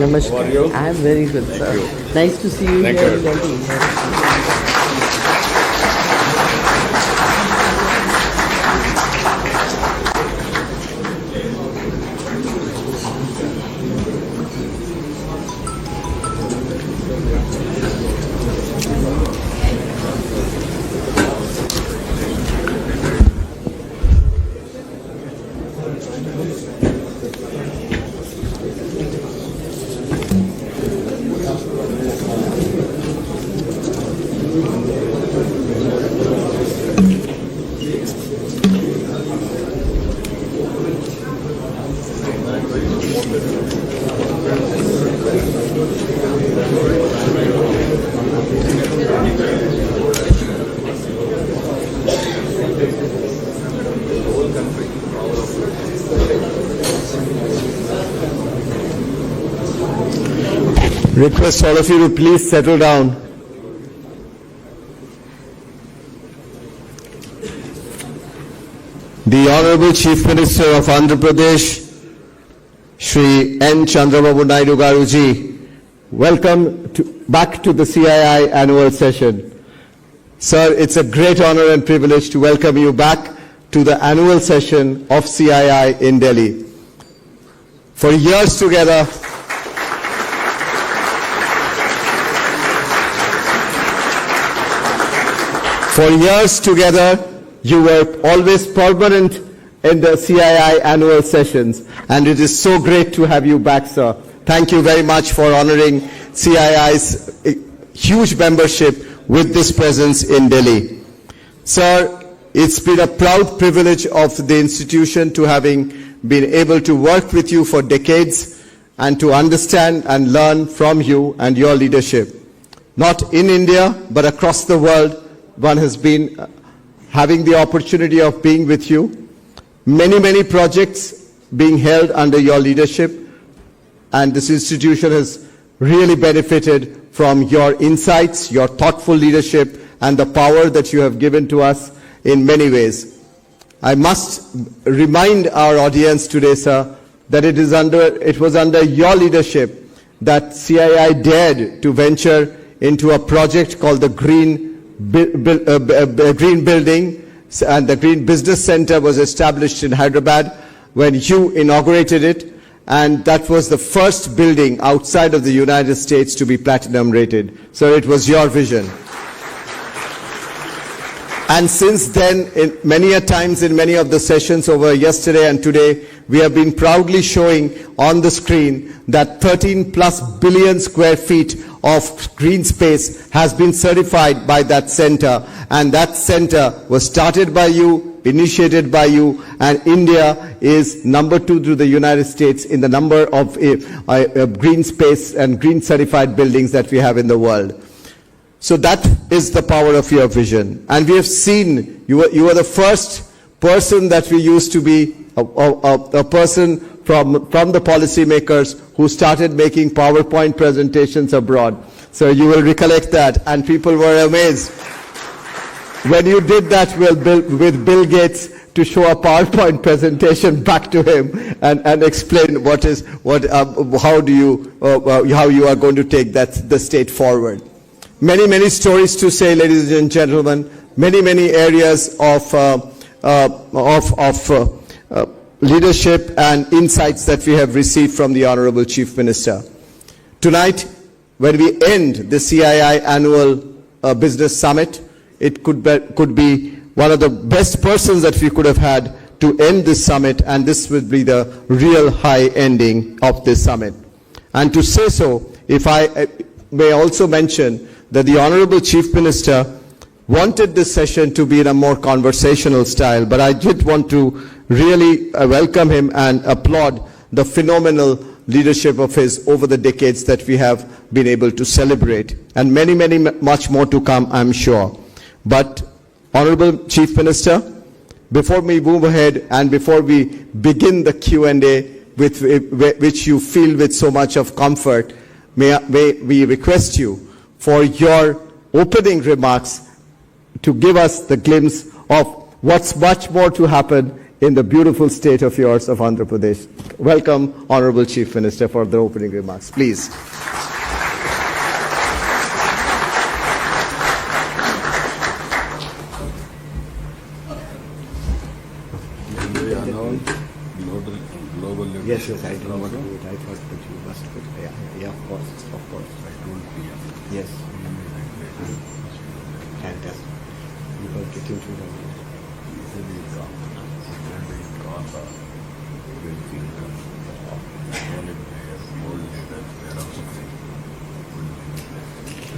Namaskar. How are you? I am very good, sir. you. Nice to see you Thank here you. in Delhi. Request all of you to please settle down. The Honorable Chief Minister of Andhra Pradesh, Shri N. Chandrababu Naidu Garuji, welcome back to the CII annual session. Sir, it's a great honor and privilege to welcome you back to the annual session of CII in Delhi. For years together, you were always permanent in the CII annual sessions, and it is so great to have you back, sir. Thank you very much for honoring CII's huge membership with this presence in Delhi. Sir, it's been a proud privilege of the institution to having been able to work with you for decades and to understand and learn from you and your leadership. Not in India, but across the world, one has been having the opportunity of being with you. Many projects being held under your leadership, and this institution has really benefited from your insights, your thoughtful leadership, and the power that you have given to us in many ways. I must remind our audience today, sir, that it was under your leadership that CII dared to venture into a project called the Green Building, and the Green Business Center was established in Hyderabad when you inaugurated it, and that was the first building outside of the United States to be platinum rated. So it was your vision. And since then, many a times in many of the sessions over yesterday and today, we have been proudly showing on the screen that 13+ billion square feet of green space has been certified by that center. And that center was started by you, initiated by you, and India is number 2 to the United States in the number of green space and green certified buildings that we have in the world. So that is the power of your vision. And we have seen, you were the first person that we used to be, a person from the policymakers who started making PowerPoint presentations abroad. So you will recollect that, and people were amazed when you did that with Bill Gates to show a PowerPoint presentation back to him and explain how you are going to take the state forward. Many stories to say, ladies and gentlemen. Many areas of leadership and insights that we have received from the Honorable Chief Minister. Tonight, when we end the CII annual business summit, it could be one of the best persons that we could have had to end this summit, and this would be the real high ending of this summit. And to say so, if I may also mention that the Honorable Chief Minister wanted this session to be in a more conversational style, but I did want to really welcome him and applaud the phenomenal leadership of his over the decades that we have been able to celebrate, and much more to come, I'm sure. But Honorable Chief Minister, before we move ahead and before we begin the Q&A which you feel with so much of comfort, may we request you for your opening remarks to give us the glimpse of what's much more to happen in the beautiful state of yours of Andhra Pradesh. Welcome, Honorable Chief Minister, for the opening remarks. Please. Yes, I don't want to do it. I thought that you must put it. Yeah, of course. I told you. Yes. Fantastic. You will get into the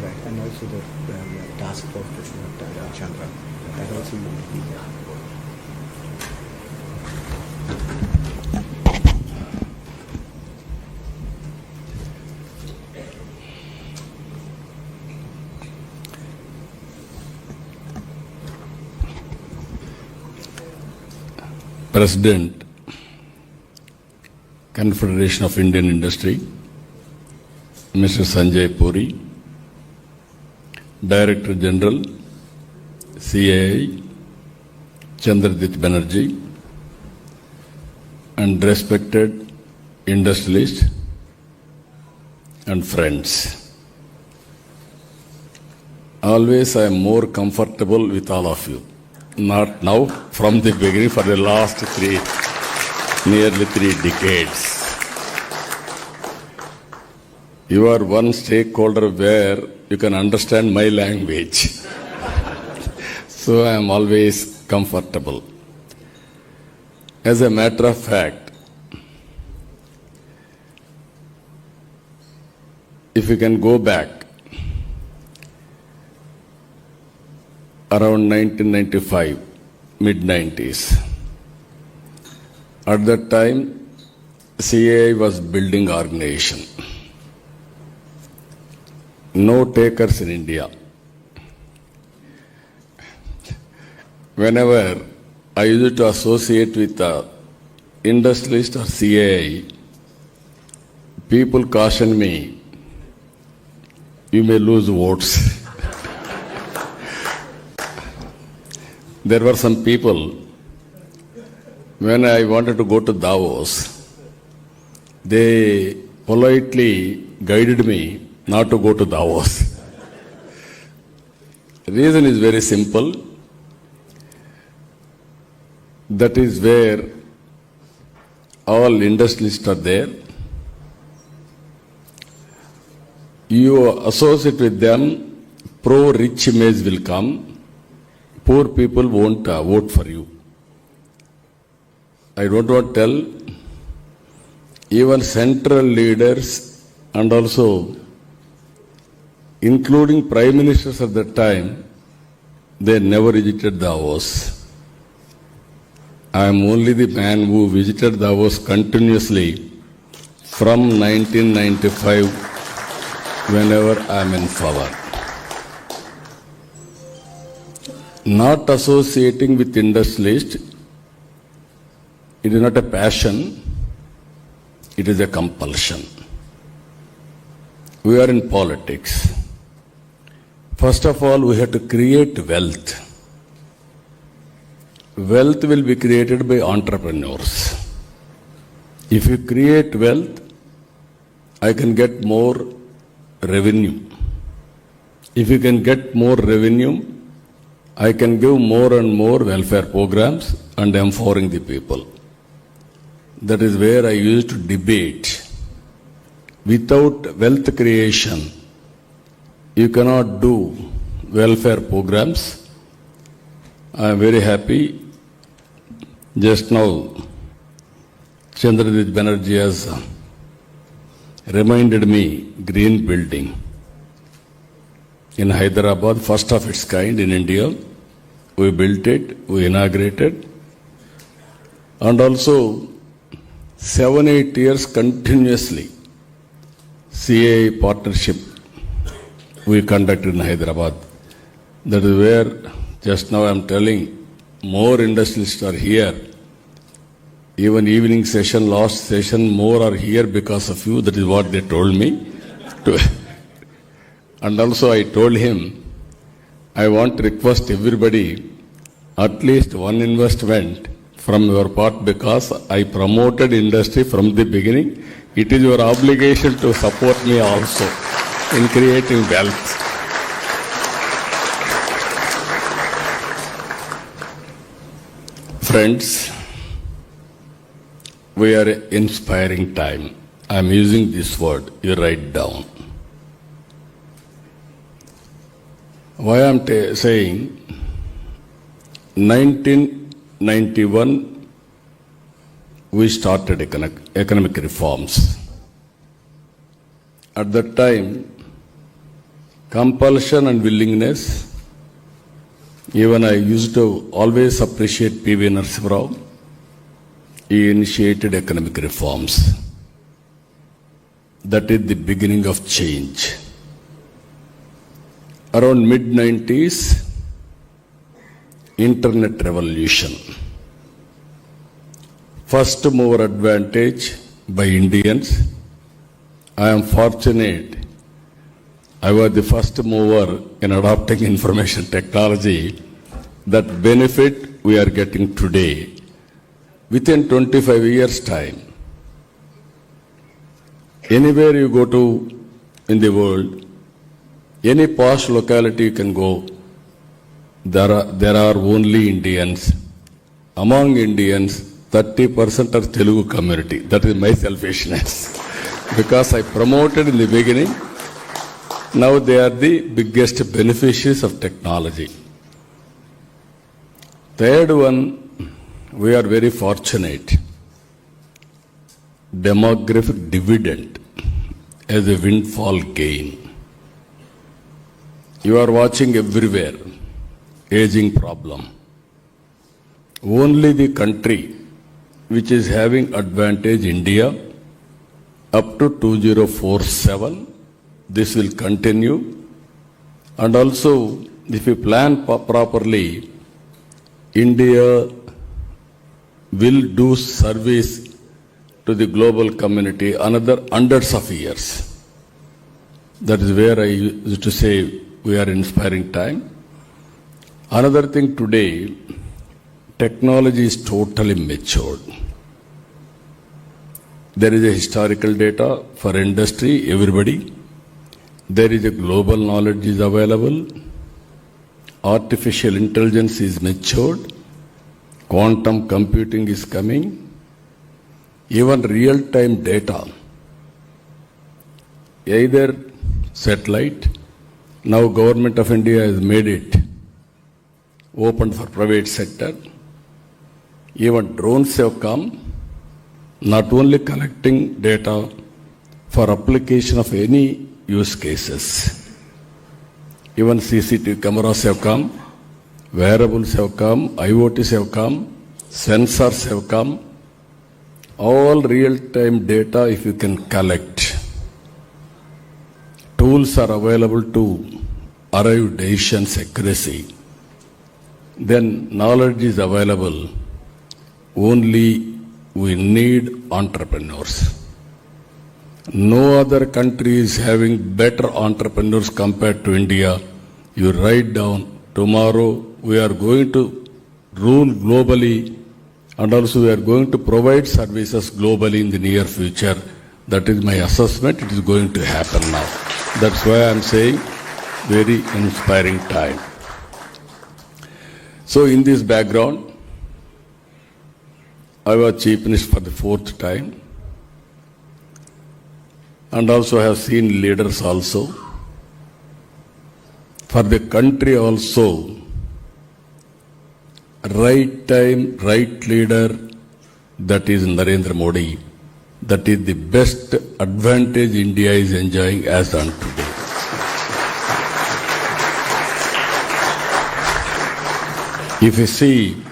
right, and also the task force that you have done, Chandra, that also you will be there. President, Confederation of Indian Industry, Mr. Sanjay Puri, Director General, CII, Chandrababu Banerjee, and respected industrialists and friends. Always I am more comfortable with all of you. Not now, from the beginning, for the last nearly 3 decades. You are one stakeholder where you can understand my language. So I am always comfortable. As a matter of fact, if you can go back, around 1995, mid-90s. At that time, CII was building organization. No takers in India. Whenever I used to associate with the industrialist or CII, people caution me, you may lose votes. There were some people, when I wanted to go to Davos, they politely guided me not to go to Davos. The reason is very simple. That is where all industrialists are there. You associate with them, pro-rich image will come. Poor people won't vote for you. I don't want to tell, even central leaders and also including prime ministers at that time, they never visited Davos. I am only the man who visited Davos continuously from 1995 whenever I am in power. Not associating with industrialists, it is not a passion, it is a compulsion. We are in politics. First of all, we have to create wealth. Wealth will be created by entrepreneurs. If you create wealth, I can get more revenue. If you can get more revenue, I can give more and more welfare programs and empowering the people. That is where I used to debate. Without wealth creation, you cannot do welfare programs. I am very happy. Just now, Chandrababu Banerjee has reminded me green building. In Hyderabad, first of its kind in India. We built it, we inaugurated. And also, 7-8 years continuously, CII partnership we conducted in Hyderabad. That is where, just now I am telling, more industrialists are here. Even evening session, last session, more are here because of you. That is what they told me. And also I told him, I want to request everybody, at least one investment from your part because I promoted industry from the beginning. It is your obligation to support me also in creating wealth. Friends, we are an inspiring time. I am using this word, you write down. Why I am saying 1991 we started economic reforms. At that time, compulsion and willingness, even I used to always appreciate P.V. Narasimha Rao. He initiated economic reforms. That is the beginning of change. Around mid-90s, internet revolution. First mover advantage by Indians. I am fortunate. I was the first mover in adopting information technology. That benefit we are getting today. Within 25 years' time, anywhere you go to in the world, any posh locality you can go, there are only Indians. Among Indians, 30% are Telugu community. That is my selfishness. Because I promoted in the beginning, now they are the biggest beneficiaries of technology. Third one, we are very fortunate. Demographic dividend as a windfall gain. You are watching everywhere, aging problem. Only the country which is having advantage, India, up to 2047, this will continue. And also, if you plan properly, India will do service to the global community another hundreds of years. That is where I used to say we are inspiring time. Another thing today, technology is totally matured. There is a historical data for industry, everybody. There is a global knowledge is available. Artificial intelligence is matured. Quantum computing is coming. Even real-time data, either satellite, now Government of India has made it open for private sector. Even drones have come, not only collecting data for application of any use cases. Even CCTV cameras have come, wearables have come, IoTs have come, sensors have come. All real-time data if you can collect. Tools are available to arrive decisions accuracy. Then knowledge is available. Only we need entrepreneurs. No other country is having better entrepreneurs compared to India. You write down, tomorrow we are going to rule globally. And also we are going to provide services globally in the near future. That is my assessment. It is going to happen now. That's why I am saying very inspiring time. So in this background, I was Chief Minister for the 4th time. And also I have seen leaders also. For the country also, right time, right leader, that is Narendra Modi. That is the best advantage India is enjoying as on today. If you see,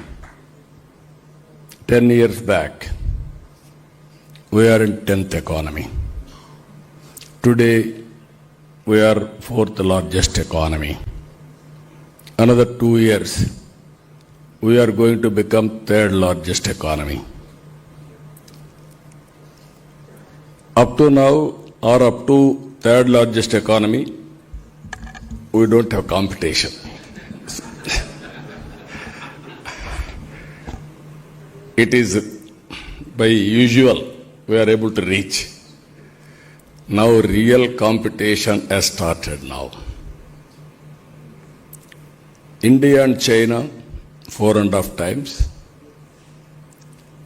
10 years back, we are in 10th economy. Today, we are 4th largest economy. Another 2 years, we are going to become 3rd largest economy. Up to now, or up to 3rd largest economy, we don't have competition. it is by usual we are able to reach. Now real competition has started now. India and China 4.5 times.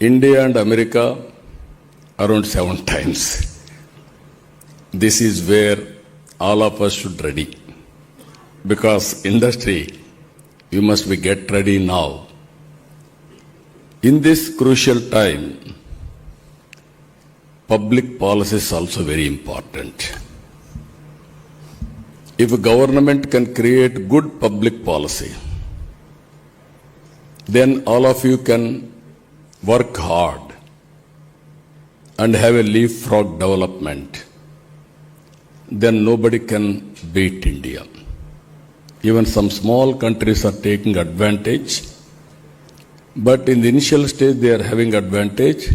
India and America around 7 times. This is where all of us should ready. Because industry, you must be get ready now. In this crucial time, public policy is also very important. If a government can create good public policy, then all of you can work hard and have a leapfrog development. Then nobody can beat India. Even some small countries are taking advantage, but in the initial stage they are having advantage,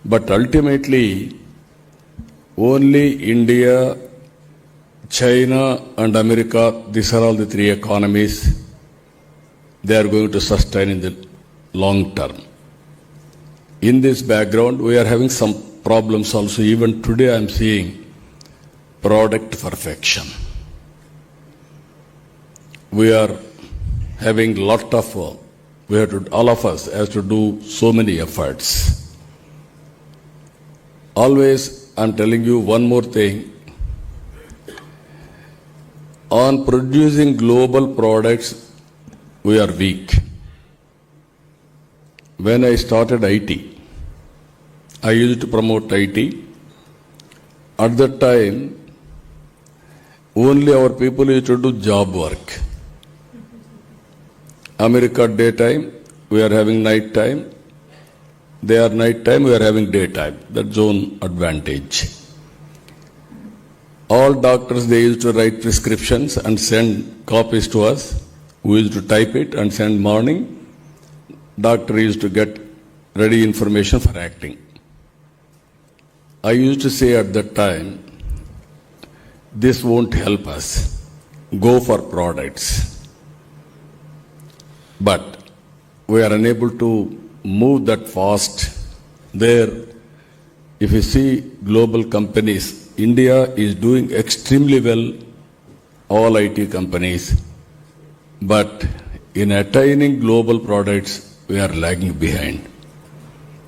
but ultimately only India, China and America, these are all the three economies, they are going to sustain in the long term. In this background, we are having some problems also. Even today I am seeing product perfection. We are having lot of, all of us have to do so many efforts. Always I am telling you one more thing. On producing global products, we are weak. When I started IT, I used to promote IT. At that time, only our people used to do job work. America daytime, we are having night time. They are night time, we are having daytime. That's own advantage. All doctors, they used to write prescriptions and send copies to us. We used to type it and send morning. Doctor used to get ready information for acting. I used to say at that time, this won't help us. Go for products. But we are unable to move that fast. There, if you see global companies, India is doing extremely well, all IT companies. But in attaining global products, we are lagging behind.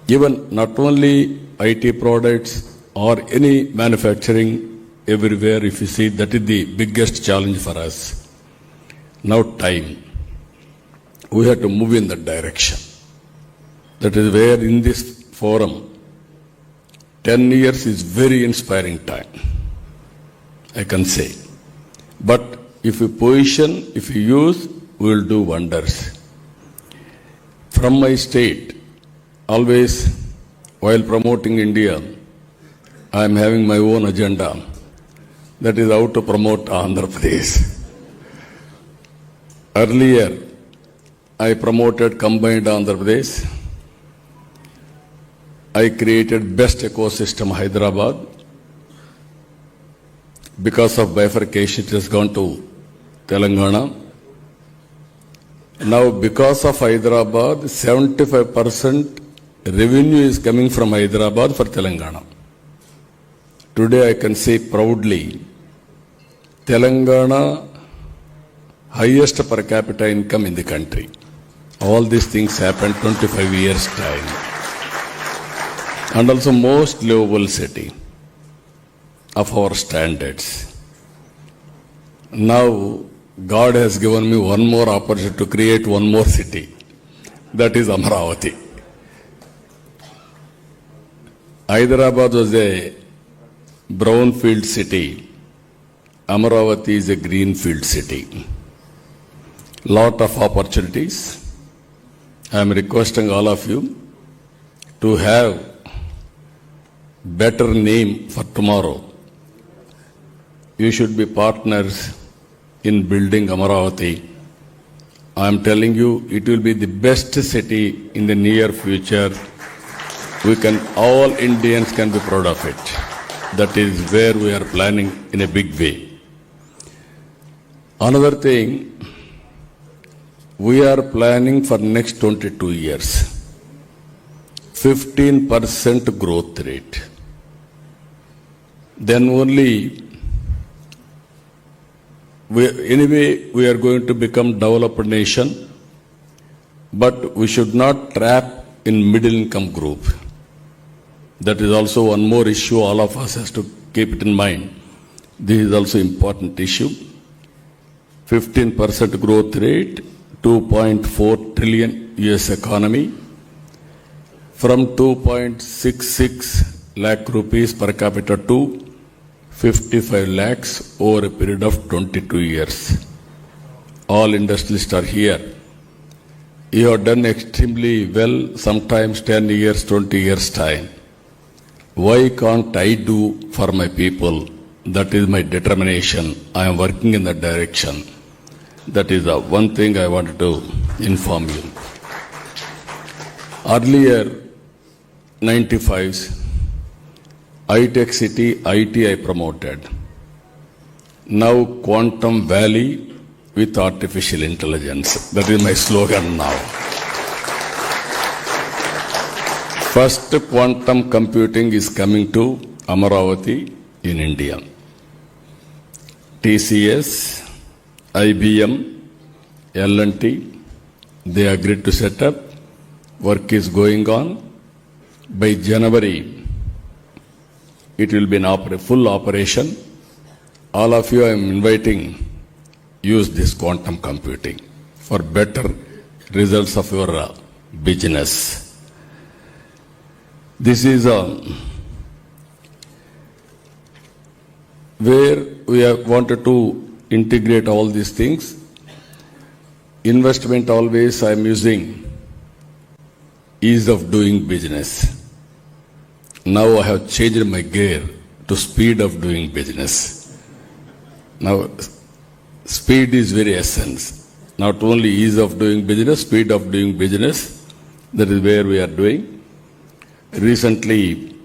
Even not only IT products or any manufacturing everywhere, if you see, that is the biggest challenge for us. Now time. We have to move in that direction. That is where in this forum, 10 years is very inspiring time, I can say. But if you position, if you use, we will do wonders. From my state, always while promoting India, I am having my own agenda. That is how to promote Andhra Pradesh. Earlier, I promoted combined Andhra Pradesh. I created best ecosystem Hyderabad. Because of bifurcation, it has gone to Telangana. Now, because of Hyderabad, 75% revenue is coming from Hyderabad for Telangana. Today, I can say proudly, Telangana highest per capita income in the country. All these things happened 25 years time. And also most livable city of our standards. Now, God has given me one more opportunity to create one more city. That is Amaravati. Hyderabad was a brownfield city. Amaravati is a greenfield city. Lot of opportunities. I am requesting all of you to have better name for tomorrow. You should be partners in building Amaravati. I am telling you, it will be the best city in the near future. All Indians can be proud of it. That is where we are planning in a big way. Another thing, we are planning for next 22 years. 15% growth rate. Then only, we are going to become developed nation, but we should not trap in middle income group. That is also one more issue all of us has to keep it in mind. This is also important issue. 15% growth rate, 2.4 trillion US economy, from 2.66 lakh rupees per capita to 55 lakhs over a period of 22 years. All industrialists are here. You have done extremely well, sometimes 10 years, 20 years time. Why can't I do for my people? That is my determination. I am working in that direction. That is the one thing I wanted to inform you. Earlier, 95s, high-tech city, IT I promoted. Now Quantum Valley with artificial intelligence. That is my slogan now. First quantum computing is coming to Amaravati in India. TCS, IBM, L&T, they agreed to set up. Work is going on. By January, it will be in full operation. All of you I am inviting, use this quantum computing for better results of your business. This is where we have wanted to integrate all these things. Investment always I am using ease of doing business. Now I have changed my gear to speed of doing business. Now speed is very essence. Not only ease of doing business, speed of doing business. That is where we are doing. Recently,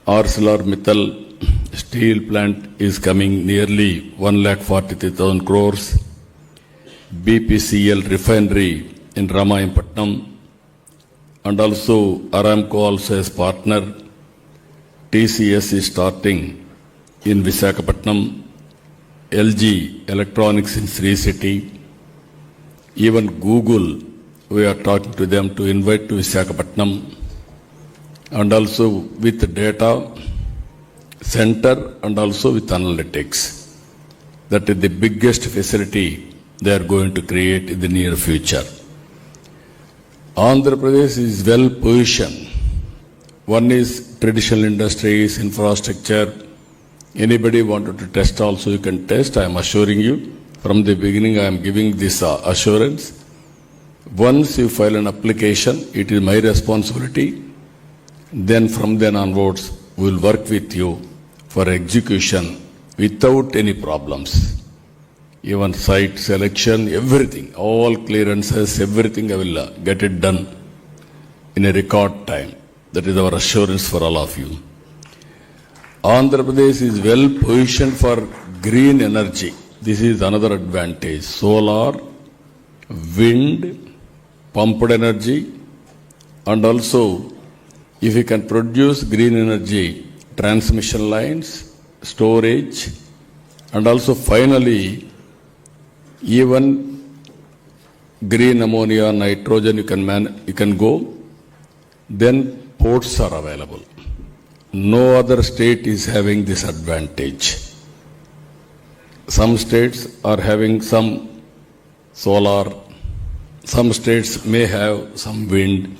ArcelorMittal steel plant is coming nearly 1,43,000 crores. BPCL refinery in Ramayapatnam, and also Aramco also as partner. TCS is starting in Visakhapatnam. LG Electronics in Sri City. Even Google, we are talking to them to invite to Visakhapatnam. And also with data center and also with analytics. That is the biggest facility they are going to create in the near future. Andhra Pradesh is well positioned. One is traditional industries, infrastructure. Anybody wanted to test also, you can test. I am assuring you, from the beginning I am giving this assurance. Once you file an application, it is my responsibility. Then from then onwards, we will work with you for execution without any problems. Even site selection, everything, all clearances, everything I will get it done in a record time. That is our assurance for all of you. Andhra Pradesh is well positioned for green energy. This is another advantage. Solar, wind, pumped energy, and also if you can produce green energy, transmission lines, storage, and also finally even green ammonia, nitrogen you can go, then ports are available. No other state is having this advantage. Some states are having some solar, some states may have some wind,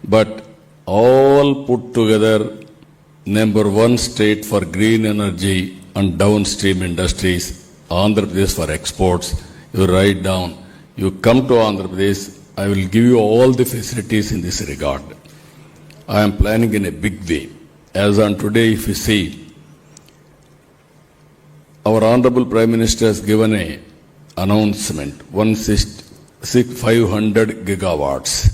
but all put together, number one state for green energy and downstream industries, Andhra Pradesh for exports. You write down, you come to Andhra Pradesh, I will give you all the facilities in this regard. I am planning in a big way. As on today, if you see, our Honorable Prime Minister has given an announcement, 500 gigawatts.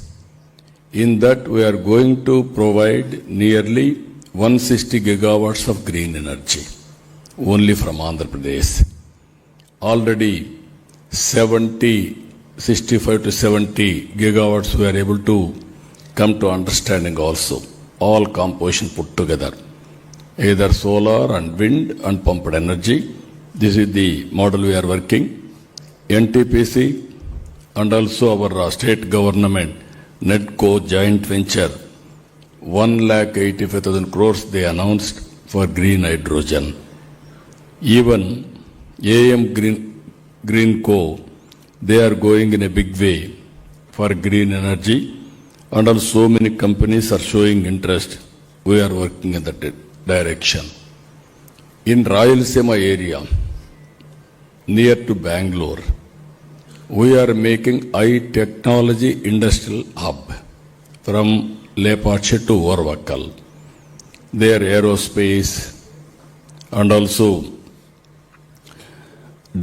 In that, we are going to provide nearly 160 gigawatts of green energy, only from Andhra Pradesh. Already 65 to 70 gigawatts we are able to come to understanding also, all composition put together, either solar and wind and pumped energy. This is the model we are working. NTPC and also our state government, NEDCO joint venture, 1,85,000 crores they announced for green hydrogen. Even AM Green Co, they are going in a big way for green energy, and also so many companies are showing interest. We are working in that direction. In Rayalaseema area, near to Bangalore, we are making high technology industrial hub from Lepache to Orvakkal. There aerospace and also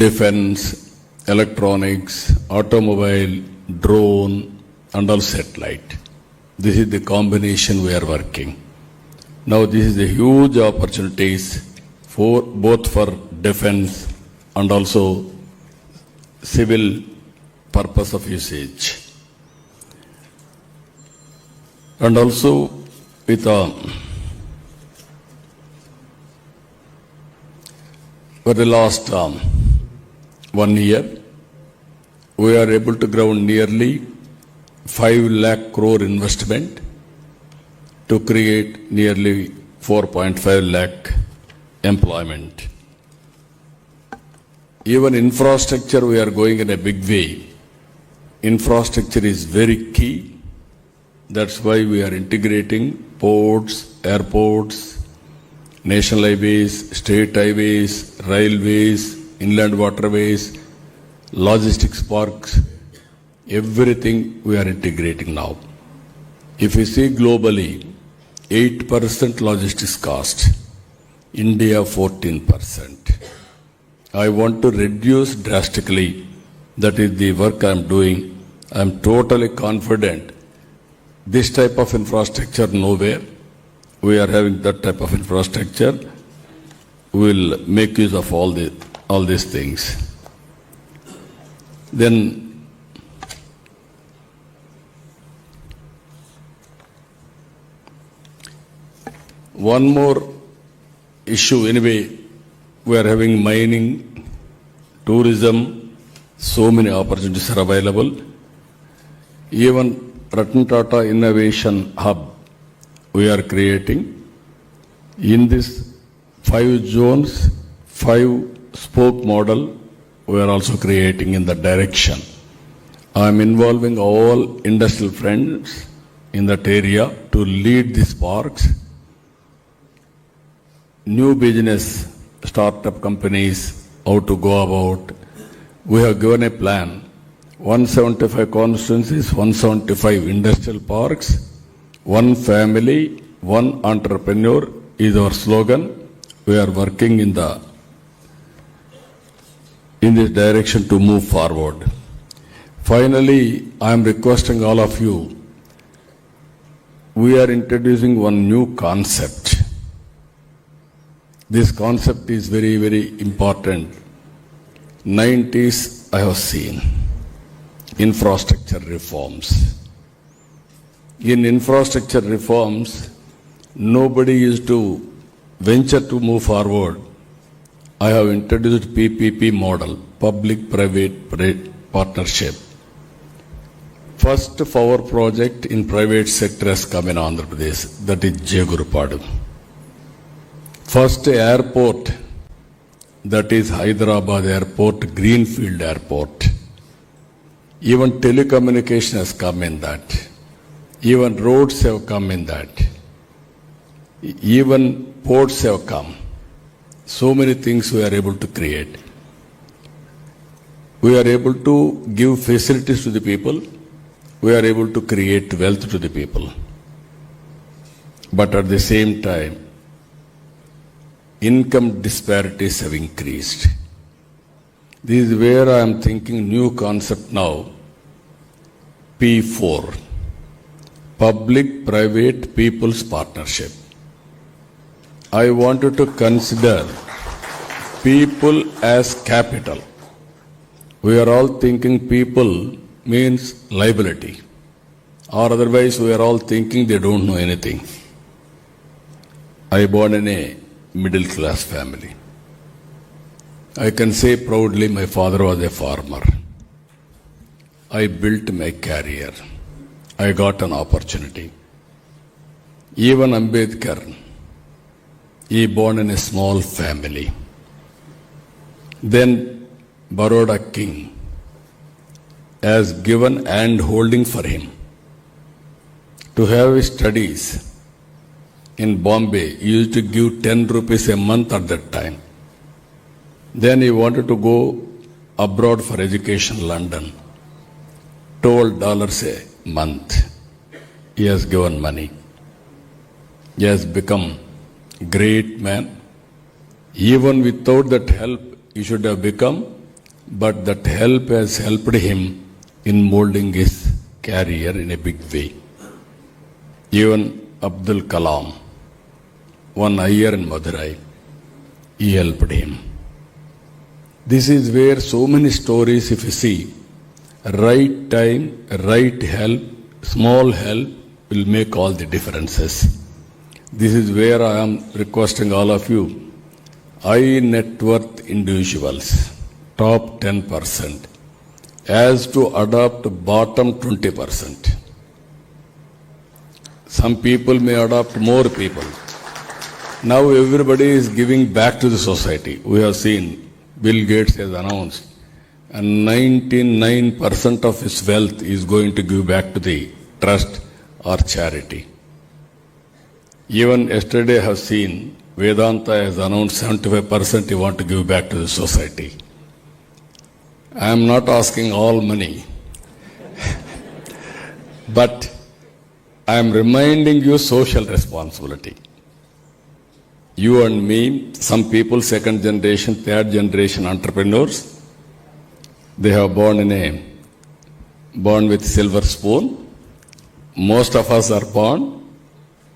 defense, electronics, automobile, drone and all satellite. This is the combination we are working. Now this is a huge opportunities for both for defense and also civil purpose of usage. And also with for the last 1 year, we are able to ground nearly 5 lakh crore investment to create nearly 4.5 lakh employment. Even infrastructure, we are going in a big way. Infrastructure is very key. That's why we are integrating ports, airports, national highways, state highways, railways, inland waterways, logistics parks, everything we are integrating now. If you see globally, 8% logistics cost, India 14%. I want to reduce drastically. That is the work I am doing. I am totally confident. This type of infrastructure nowhere. We are having that type of infrastructure. We will make use of all these things. Then one more issue anyway, we are having mining, tourism, so many opportunities are available. Even Ratan Tata Innovation Hub we are creating. In this 5 zones, 5 spoke model, we are also creating in that direction. I am involving all industrial friends in that area to lead these parks. New business, startup companies, how to go about. We have given a plan. 175 constituencies, 175 industrial parks, 1 family, 1 entrepreneur is our slogan. We are working in this direction to move forward. Finally, I am requesting all of you, we are introducing one new concept. This concept is very, very important. 90s I have seen infrastructure reforms. In infrastructure reforms, nobody used to venture to move forward. I have introduced PPP model, public-private partnership. First power project in private sector has come in Andhra Pradesh, that is Jegurupadu. First airport, that is Hyderabad airport, Greenfield airport. Even telecommunication has come in that. Even roads have come in that. Even ports have come. So many things we are able to create. We are able to give facilities to the people. We are able to create wealth to the people. But at the same time, income disparities have increased. This is where I am thinking new concept now. P4. Public-Private People's Partnership. I wanted to consider people as capital. We are all thinking people means liability. or otherwise we are all thinking they don't know anything. I born in a middle class family. I can say proudly my father was a farmer. I built my career. I got an opportunity. Even Ambedkar, he born in a small family. Then Baroda king has given hand holding for him to have his studies. In Bombay, he used to give 10 rupees a month at that time. Then he wanted to go abroad for education, London. $12 a month. He has given money. He has become great man. Even without that help, he should have become, but that help has helped him in molding his career in a big way. Even Abdul Kalam, one year in Madurai, he helped him. This is where so many stories, if you see, right time, right help, small help will make all the differences. This is where I am requesting all of you, high net worth individuals, top 10%, as to adopt bottom 20%. Some people may adopt more people. Now everybody is giving back to the society. We have seen Bill Gates has announced, and 99% of his wealth is going to give back to the trust or charity. Even yesterday I have seen Vedanta has announced 75% he want to give back to the society. I am not asking all money, but I am reminding you social responsibility. You and me, some people, second generation, third generation entrepreneurs, they have born with silver spoon. Most of us are born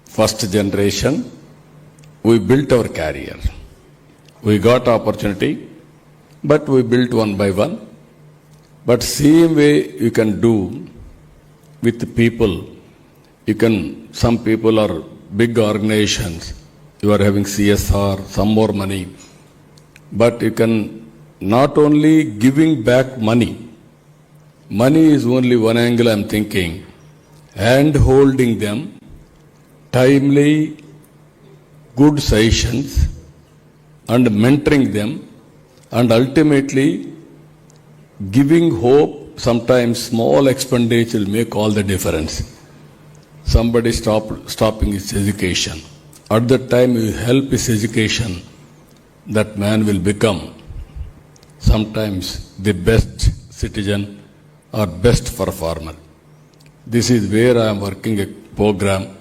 first generation. We built our career. We got opportunity, but we built one by one. But same way you can do with people. Some people are big organizations. You are having CSR, some more money. But you can not only giving back money. Money is only one angle I'm thinking. Hand holding them, timely, good sessions, and mentoring them, and ultimately giving hope. Sometimes small expenditure will make all the difference. Somebody stopping his education. At that time you help his education, that man will become sometimes the best citizen or best performer. This is where I am working a program.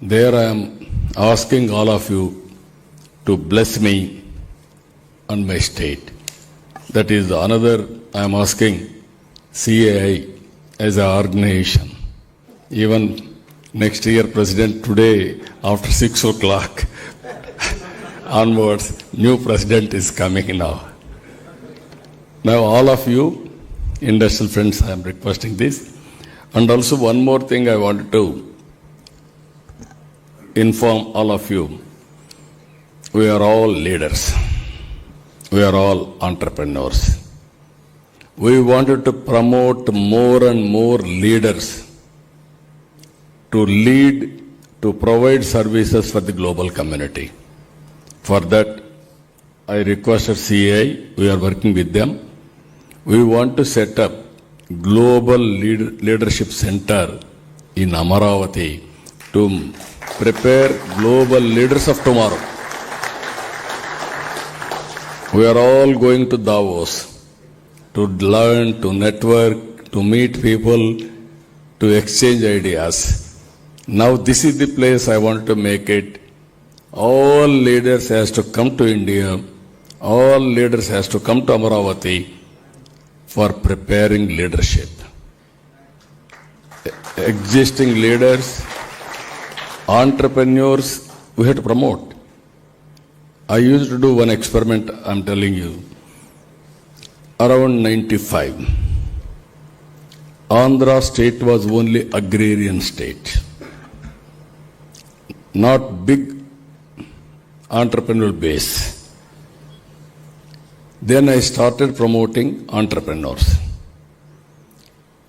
There I am asking all of you to bless me and my state. That is another I am asking CII as an organization. Even next year, President, today after 6 o'clock onwards, new President is coming now. Now all of you, industrial friends, I am requesting this. And also one more thing I wanted to inform all of you. We are all leaders. We are all entrepreneurs. We wanted to promote more and more leaders to lead, to provide services for the global community. For that, I requested CII, we are working with them. We want to set up Global Leadership Center in Amaravati to prepare global leaders of tomorrow. We are all going to Davos to learn, to network, to meet people, to exchange ideas. Now this is the place I want to make it. All leaders has to come to India. All leaders has to come to Amaravati for preparing leadership. Existing leaders, entrepreneurs, we have to promote. I used to do one experiment, I'm telling you. Around 95, Andhra state was only agrarian state, not big entrepreneurial base. Then I started promoting entrepreneurs.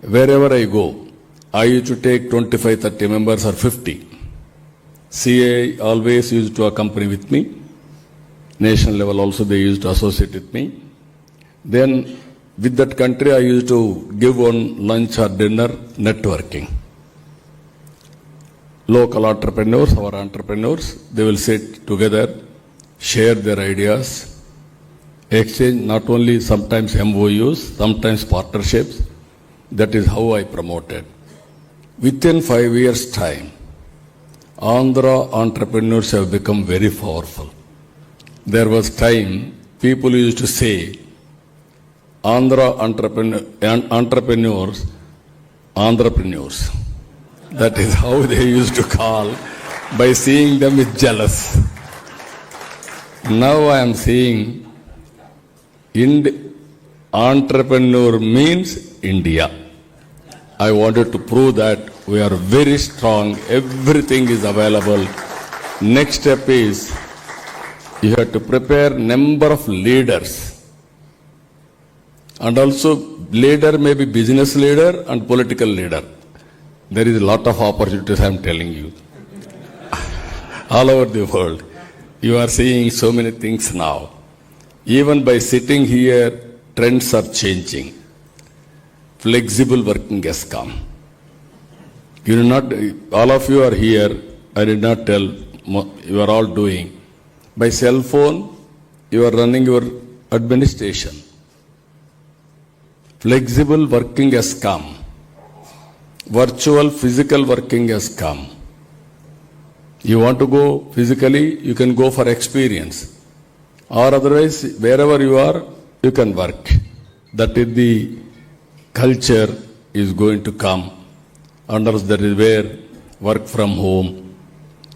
Wherever I go, I used to take 25, 30 members or 50. CII always used to accompany with me. National level also they used to associate with me. Then with that country I used to give one lunch or dinner networking. Local entrepreneurs, our entrepreneurs, they will sit together, share their ideas, exchange not only sometimes MOUs, sometimes partnerships. That is how I promoted. Within 5 years' time, Andhra entrepreneurs have become very powerful. There was time people used to say, Andhra entrepreneurs. That is how they used to call. By seeing them with jealous. Now I am seeing entrepreneur means India. I wanted to prove that we are very strong, everything is available. Next step is, you have to prepare number of leaders. And also, leader may be business leader and political leader. There is a lot of opportunities, I am telling you. All over the world. You are seeing so many things now. Even by sitting here, trends are changing. Flexible working has come. You do not, all of you are here, I did not tell, you are all doing. By cell phone, you are running your administration. Flexible working has come. Virtual physical working has come. You want to go physically, you can go for experience. Or otherwise, wherever you are, you can work. That is the culture is going to come. And also that is where work from home.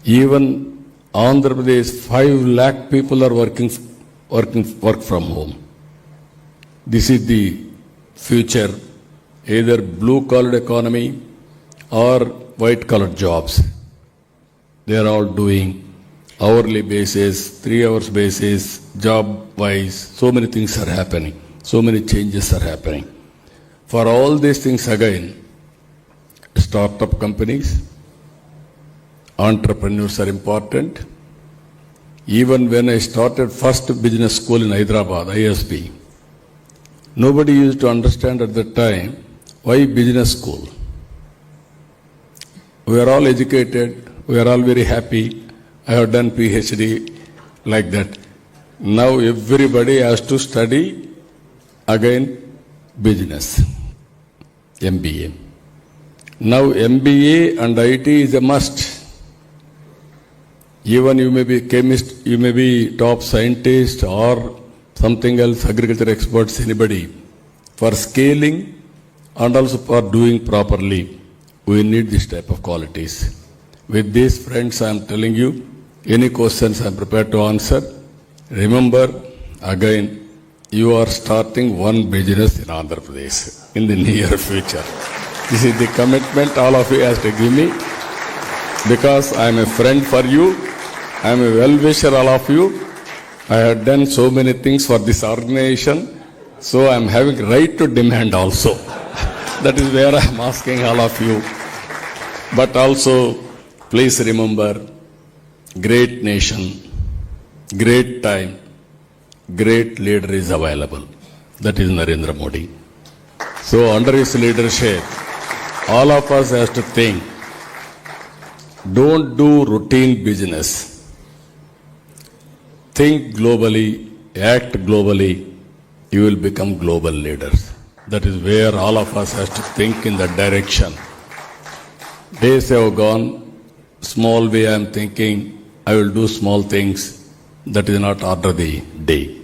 Even Andhra Pradesh, 5 lakh people are work from home. This is the future, either blue-collar economy or white-collar jobs. They are all doing hourly basis, 3 hours basis, job-wise. So many things are happening. So many changes are happening. For all these things again, startup companies, entrepreneurs are important. Even when I started first business school in Hyderabad, ISB, nobody used to understand at that time why business school. We are all educated, we are all very happy. I have done PhD like that. Now everybody has to study again business, MBA. Now MBA and IT is a must. Even you may be chemist, you may be top scientist or something else, agriculture experts, anybody. For scaling and also for doing properly, we need this type of qualities. With these friends, I am telling you, any questions I am prepared to answer. Remember, again, you are starting one business in Andhra Pradesh in the near future. This is the commitment all of you have to give me, because I am a friend for you. I am a well-wisher, all of you. I have done so many things for this organization, so I am having right to demand also. That is where I am asking all of you. But also, please remember, great nation, great time, great leader is available. That is Narendra Modi. So under his leadership, all of us have to think, don't do routine business. Think globally, act globally, you will become global leaders. That is where all of us have to think in that direction. Days have gone, small way I am thinking, I will do small things. That is not order the day.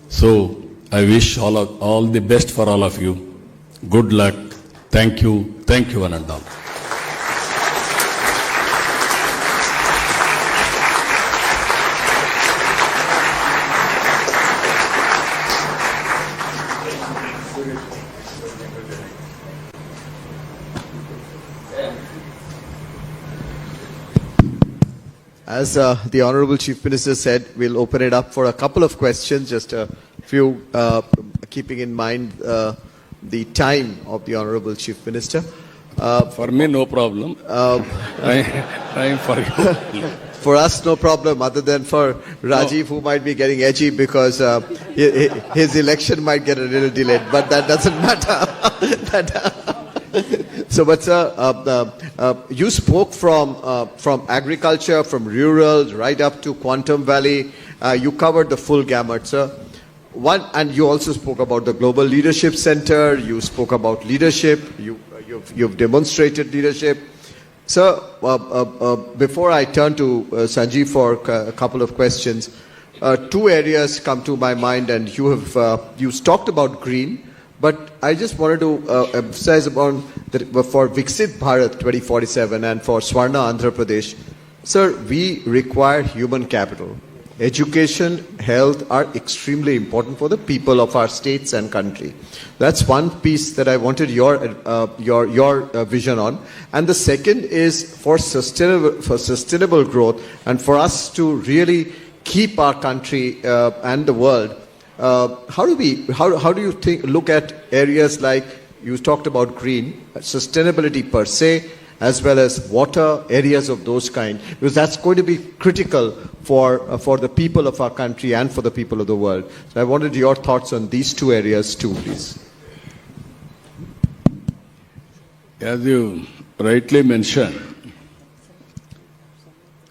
So I wish all the best for all of you. Good luck. Thank you one and all. As the Honorable Chief Minister said, we'll open it up for a couple of questions, just a few, keeping in mind the time of the Honorable Chief Minister. For me, no problem. Time for you. For us, no problem, other than for Rajiv, who might be getting edgy because his election might get a little delayed, but that doesn't matter. So, but sir, you spoke from agriculture, from rural, right up to Quantum Valley. You covered the full gamut, sir. And you also spoke about the Global Leadership Center. You spoke about leadership. You've demonstrated leadership. Sir, before I turn to Sanjeev for a couple of questions, two areas come to my mind, and you've talked about green. But I just wanted to emphasize upon that for Viksit Bharat 2047 and for Swarna Andhra Pradesh, sir, we require human capital. Education, health are extremely important for the people of our states and country. That's one piece that I wanted your vision on. And the second is for sustainable growth and for us to really keep our country and the world. How do you look at areas like you talked about green, sustainability per se, as well as water, areas of those kind, because that's going to be critical for the people of our country and for the people of the world. So I wanted your thoughts on these two areas too, please. As you rightly mentioned,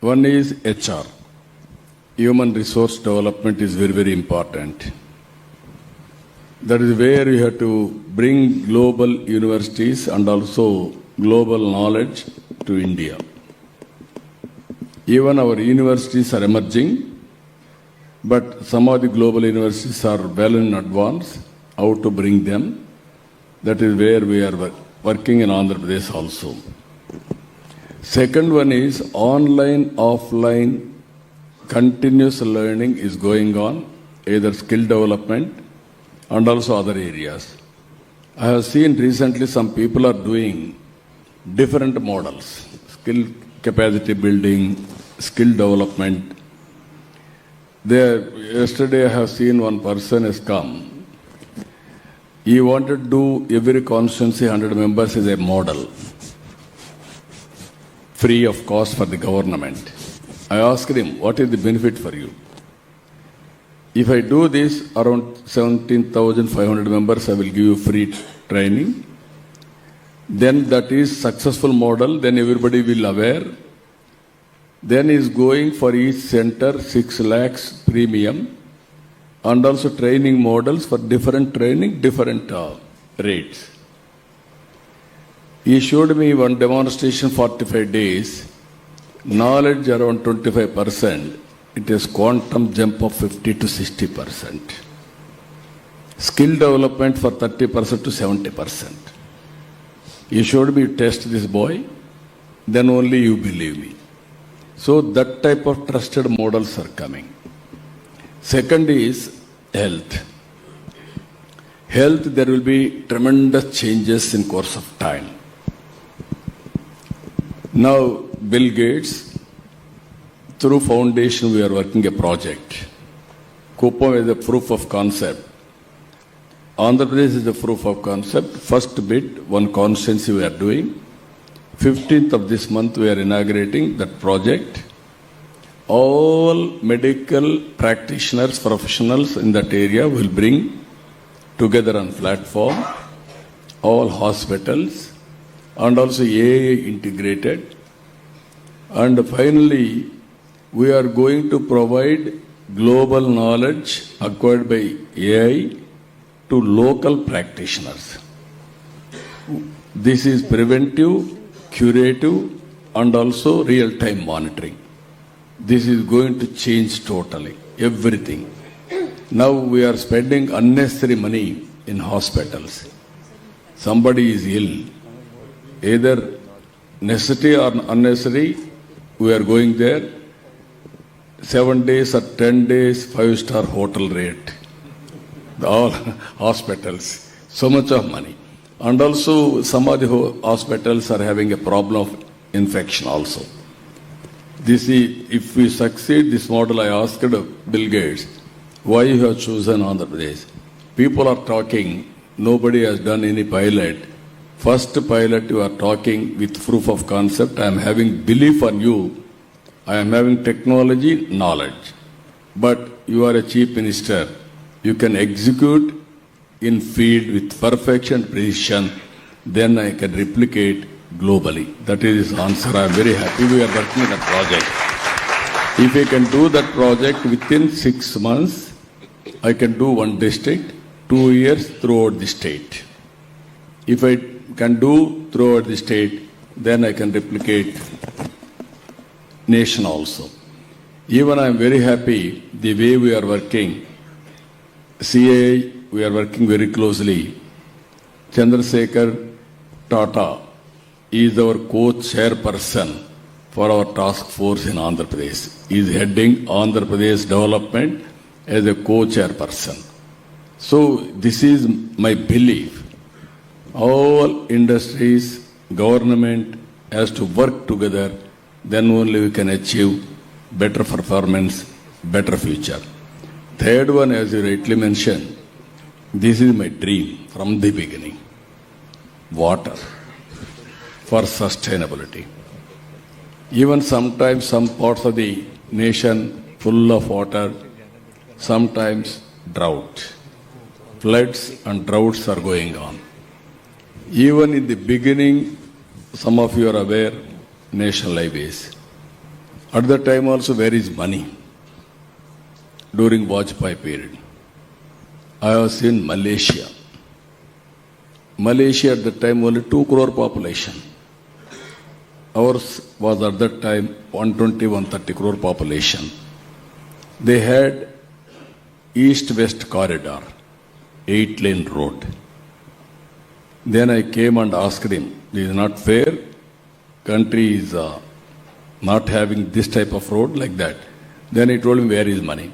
one is HR. Human resource development is very, very important. That is where you have to bring global universities and also global knowledge to India. Even our universities are emerging, but some of the global universities are well in advance. How to bring them? That is where we are working in Andhra Pradesh also. Second one is online, offline, continuous learning is going on, either skill development and also other areas. I have seen recently some people are doing different models, skill capacity building, skill development. Yesterday I have seen one person has come. He wanted to do every constituency 100 members as a model, free of cost for the government. I asked him, what is the benefit for you? If I do this, around 17,500 members, I will give you free training. Then that is successful model, then everybody will aware. Then is going for each center 6 lakhs premium and also training models for different training, different rates. He showed me one demonstration 45 days, knowledge around 25%. It is quantum jump of 50 to 60%. Skill development for 30% to 70%. You showed me test this boy, then only you believe me. So that type of trusted models are coming. Second is health. Health, there will be tremendous changes in course of time. Now, Bill Gates, through foundation, we are working a project. Kupam is a proof of concept. Andhra Pradesh is a proof of concept. First bit, one constituency we are doing. 15th of this month, we are inaugurating that project. All medical practitioners, professionals in that area will bring together on platform, all hospitals, and also AI integrated. And finally, we are going to provide global knowledge acquired by AI to local practitioners. This is preventive, curative, and also real-time monitoring. This is going to change totally everything. Now we are spending unnecessary money in hospitals. Somebody is ill, either necessary or unnecessary, we are going there. 7 days or 10 days, 5-star hotel rate. All hospitals, so much of money. And also some of the hospitals are having a problem of infection also. This is, if we succeed this model, I asked Bill Gates, why you have chosen Andhra Pradesh? People are talking, nobody has done any pilot. First pilot you are talking with proof of concept. I am having belief on you. I am having technology knowledge. But you are a chief minister. You can execute in field with perfection, precision. Then I can replicate globally. That is his answer. I am very happy we are working on that project. If I can do that project within 6 months, I can do one district, 2 years throughout the state. If I can do throughout the state, then I can replicate nation also. Even I am very happy the way we are working. CII, we are working very closely. Chandrasekhar Tata is our co-chairperson for our task force in Andhra Pradesh. He is heading Andhra Pradesh development as a co-chairperson. So this is my belief. All industries, government has to work together, then only we can achieve better performance, better future. Third one, as you rightly mentioned, this is my dream from the beginning. Water for sustainability. Even sometimes some parts of the nation full of water, sometimes drought. Floods and droughts are going on. Even in the beginning, some of you are aware, national highways. At that time also, where is money? During Vajpayee period. I have seen Malaysia. Malaysia at that time only 2 crore population. Ours was at that time 120-130 crore population. They had east-west corridor, 8-lane road. Then I came and asked him, this is not fair. Country is not having this type of road like that. Then he told me, where is money?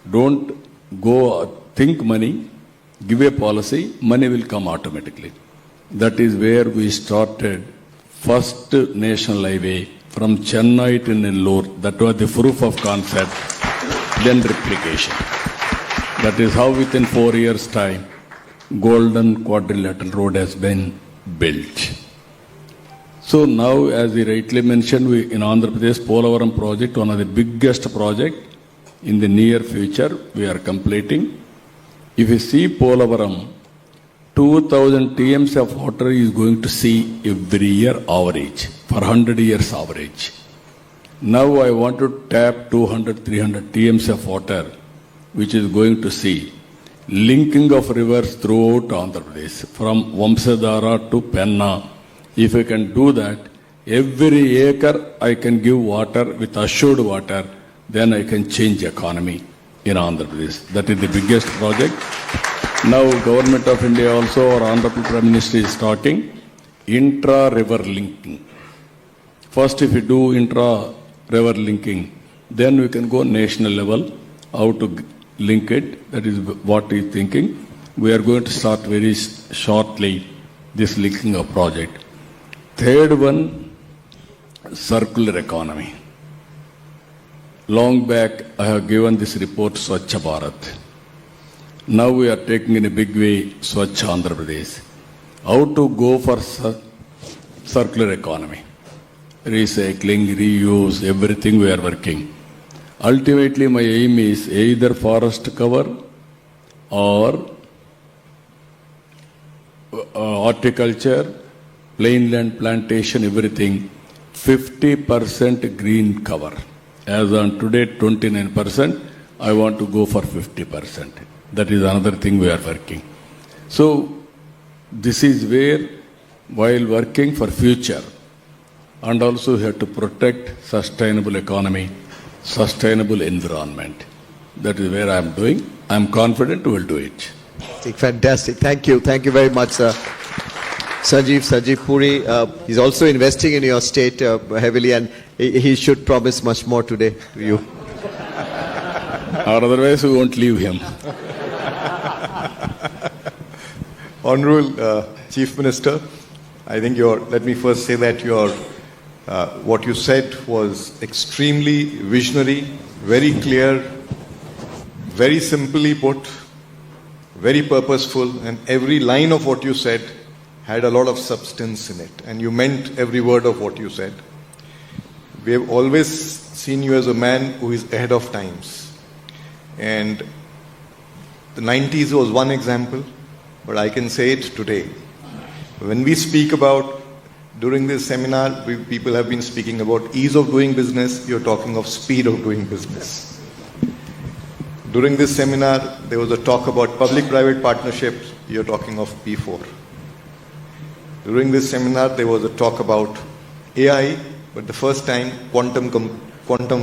Don't go think money, give a policy, money will come automatically. That is where we started first national highway from Chennai to Nellore. That was the proof of concept, then replication. That is how within 4 years' time, Golden Quadrilateral Road has been built. So now, as we rightly mentioned, we in Andhra Pradesh, Polavaram project, one of the biggest project in the near future, we are completing. If you see Polavaram, 2,000 TMs of water is going to see every year average, for 100 years average. Now I want to tap 200, 300 TMs of water, which is going to see linking of rivers throughout Andhra Pradesh, from Vamsadhara to Penna. If I can do that, every acre I can give water with assured water, then I can change economy in Andhra Pradesh. That is the biggest project. Now Government of India also, our Honorable Prime Minister is starting intra-river linking. First if we do intra-river linking, then we can go national level, how to link it. That is what he is thinking. We are going to start very shortly this linking of project. Third one, circular economy. Long back, I have given this report, Swachh Bharat. Now we are taking in a big way Swachh Andhra Pradesh. How to go for circular economy? Recycling, reuse, everything we are working. Ultimately, my aim is either forest cover or horticulture, plainland plantation, everything, 50% green cover. As on today, 29%, I want to go for 50%. That is another thing we are working. So, this is where, while working for future, and also we have to protect sustainable economy, sustainable environment. That is where I am doing. I am confident we will do it. Fantastic. Thank you. Thank you very much, sir. Sanjeev Puri is also investing in your state heavily, and he should promise much more today to you. Or otherwise we won't leave him. Honorable Chief Minister, I think let me first say that what you said was extremely visionary, very clear, very simply put, very purposeful, and every line of what you said had a lot of substance in it, and you meant every word of what you said. We have always seen you as a man who is ahead of times. And the 90s was one example, but I can say it today. When we speak about, during this seminar, people have been speaking about ease of doing business, you're talking of speed of doing business. During this seminar, there was a talk about public-private partnerships, you're talking of P4. During this seminar, there was a talk about AI, but the first time Quantum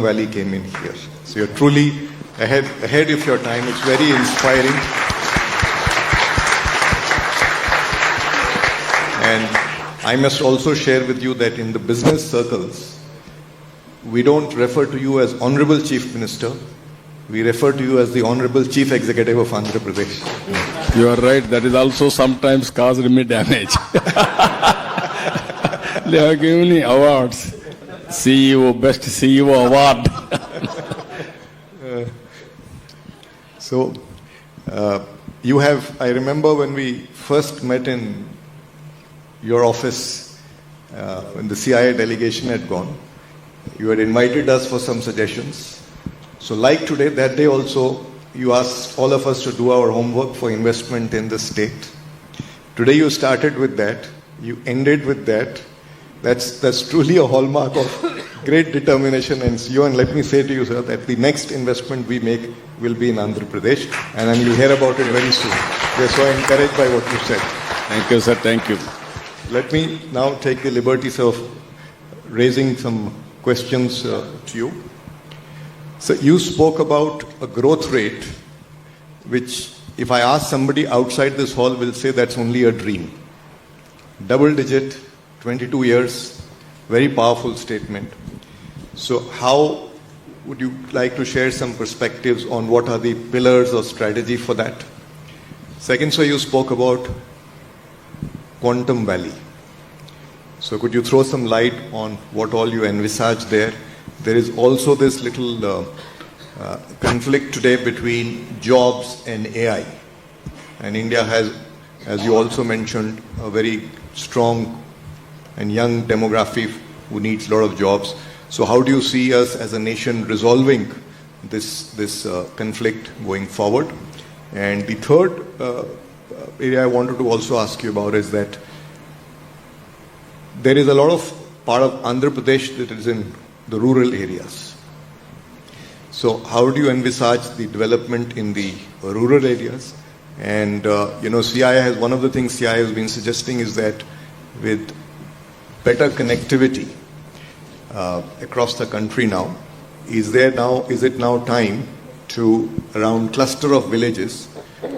Valley came in here. So you're truly ahead of your time. It's very inspiring. And I must also share with you that in the business circles, we don't refer to you as Honorable Chief Minister. We refer to you as the Honorable Chief Executive of Andhra Pradesh. You are right. That is also sometimes caused me damage. They have given me awards. CEO, Best CEO Award. I remember when we first met in your office, when the CII delegation had gone, you had invited us for some suggestions. So like today, that day also, you asked all of us to do our homework for investment in the state. Today you started with that, you ended with that. That's truly a hallmark of great determination and CEO. And let me say to you, sir, that the next investment we make will be in Andhra Pradesh, and then you'll hear about it very soon. We're so encouraged by what you said. Thank you, sir. Thank you. Let me now take the liberties of raising some questions to you. So you spoke about a growth rate, which if I ask somebody outside this hall will say that's only a dream. Double digit, 22 years, very powerful statement. So how would you like to share some perspectives on what are the pillars or strategy for that? Second, so you spoke about Quantum Valley. So could you throw some light on what all you envisage there? There is also this little conflict today between jobs and AI. And India has, as you also mentioned, a very strong and young demography who needs a lot of jobs. So how do you see us as a nation resolving this conflict going forward? And the third area I wanted to also ask you about is that there is a lot of part of Andhra Pradesh that is in the rural areas. So how do you envisage the development in the rural areas? And CII has, one of the things CII has been suggesting is that with better connectivity across the country now, is it now time to, around cluster of villages,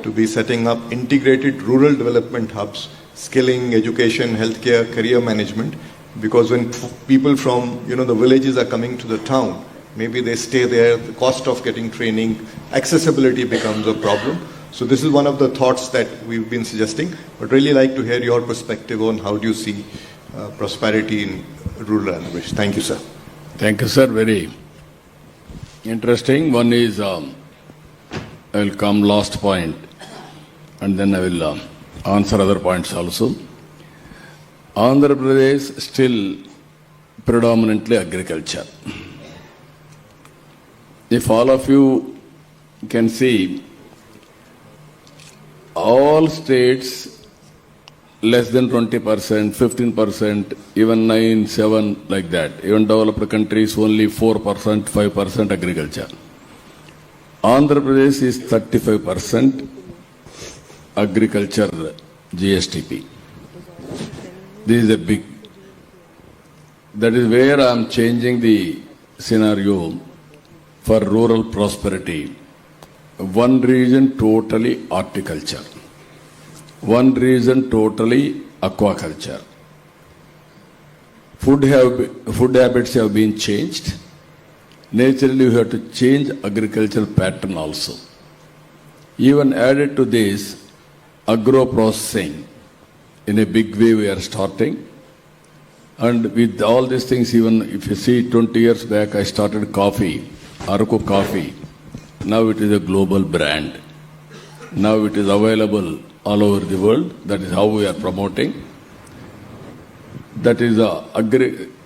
to be setting up integrated rural development hubs, skilling, education, healthcare, career management? Because when people from the villages are coming to the town, maybe they stay there, the cost of getting training, accessibility becomes a problem. So this is one of the thoughts that we've been suggesting, but really like to hear your perspective on how do you see prosperity in rural Andhra Pradesh. Thank you, sir. Thank you, sir. Very interesting. One is, I will come last point, and then I will answer other points also. Andhra Pradesh still predominantly agriculture. If all of you can see, all states less than 20%, 15%, even 9, 7, like that. Even developed countries only 4%, 5% agriculture. Andhra Pradesh is 35% agriculture GSTP. This is a big. That is where I am changing the scenario for rural prosperity. One region totally horticulture. One region totally aquaculture. Food habits have been changed. Naturally, we have to change agricultural pattern also. Even added to this, agro processing in a big way we are starting. And with all these things, even if you see 20 years back, I started coffee, Araku coffee. Now it is a global brand. Now it is available all over the world. That is how we are promoting. That is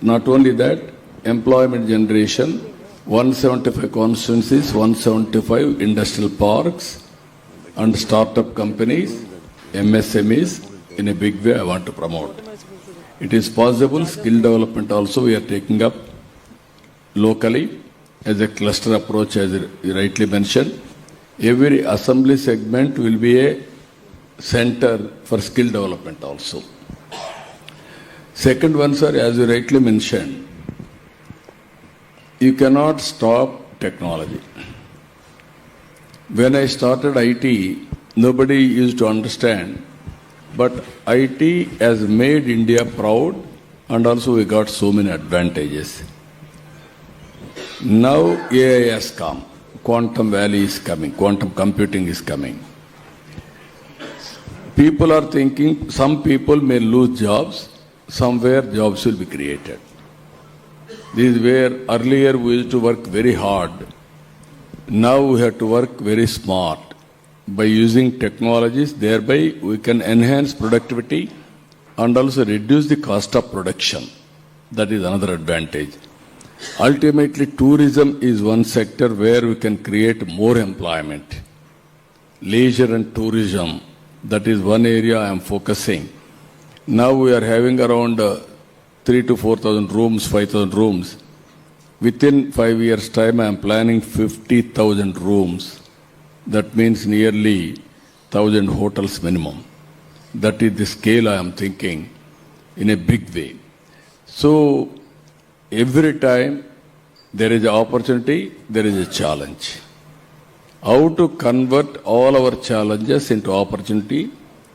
not only that, employment generation, 175 constituencies, 175 industrial parks and startup companies, MSMEs, in a big way I want to promote. It is possible, skill development also we are taking up locally as a cluster approach, as you rightly mentioned. Every assembly segment will be a center for skill development also. Second one, sir, as you rightly mentioned, you cannot stop technology. When I started IT, nobody used to understand, but IT has made India proud and also we got so many advantages. Now AI has come, quantum valley is coming, quantum computing is coming. People are thinking some people may lose jobs, somewhere jobs will be created. This is where earlier we used to work very hard. Now we have to work very smart. By using technologies, thereby we can enhance productivity and also reduce the cost of production. That is another advantage. Ultimately, tourism is one sector where we can create more employment. Leisure and tourism, that is one area I am focusing. Now we are having around 3,000 to 4,000 rooms, 5,000 rooms. Within 5 years' time, I am planning 50,000 rooms. That means nearly 1,000 hotels minimum. That is the scale I am thinking in a big way. So, every time there is an opportunity, there is a challenge. How to convert all our challenges into opportunity